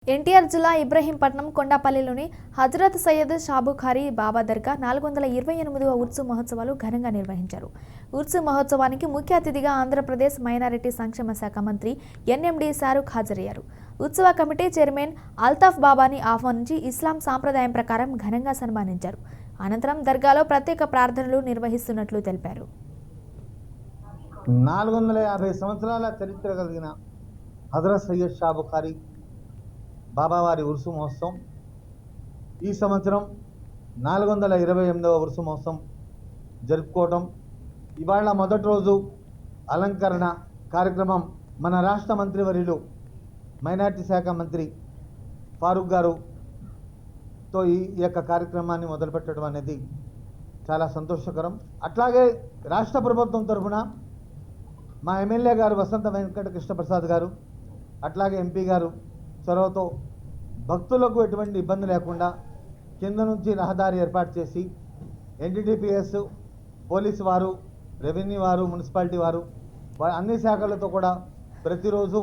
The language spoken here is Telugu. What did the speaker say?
ఎన్టీఆర్ జిల్లా ఇబ్రహీంపట్నం కొండాపల్లిలోని హజరత్ సయ్యద్ షాబుఖారీ బాబా దర్గా 428వ ఉర్సు మహోత్సవాలు ఘనంగా నిర్వహించారు. ఉర్సు మహోత్సవానికి ముఖ్య అతిథిగా ఆంధ్రప్రదేశ్ మైనారిటీ సంక్షేమ శాఖ మంత్రి ఎన్ఎండి షారూక్ హాజరయ్యారు. ఉత్సవ కమిటీ చైర్మన్ అల్తాఫ్ బాబాని ఆహ్వానించి ఇస్లాం సాంప్రదాయం ప్రకారం ఘనంగా సన్మానించారు. అనంతరం దర్గాలో ప్రత్యేక ప్రార్థనలు నిర్వహిస్తున్నట్లు తెలిపారు. 450 సంవత్సరాల చరిత్ర కలిగిన హజరత్ సయ్యద్ షాబుఖారీ బాబావారి ఉర్సు మహోత్సవం ఈ సంవత్సరం 428వ ఉర్సు మహోత్సవం జరుపుకోవటం. ఇవాళ మొదటి రోజు అలంకరణ కార్యక్రమం మన రాష్ట్ర మంత్రివర్యులు మైనార్టీ శాఖ మంత్రి ఫారూక్ గారుతో ఈ యొక్క కార్యక్రమాన్ని మొదలుపెట్టడం అనేది చాలా సంతోషకరం. అట్లాగే రాష్ట్ర ప్రభుత్వం తరఫున మా ఎమ్మెల్యే గారు వసంత వెంకట కృష్ణప్రసాద్ గారు, అట్లాగే ఎంపీ గారు చొరవతో భక్తులకు ఎటువంటి ఇబ్బంది లేకుండా కింద నుంచి రహదారి ఏర్పాటు చేసి ఎన్డీటీపీఎస్, పోలీసు వారు, రెవెన్యూ వారు, మున్సిపాలిటీ వారు అన్ని శాఖలతో కూడా ప్రతిరోజు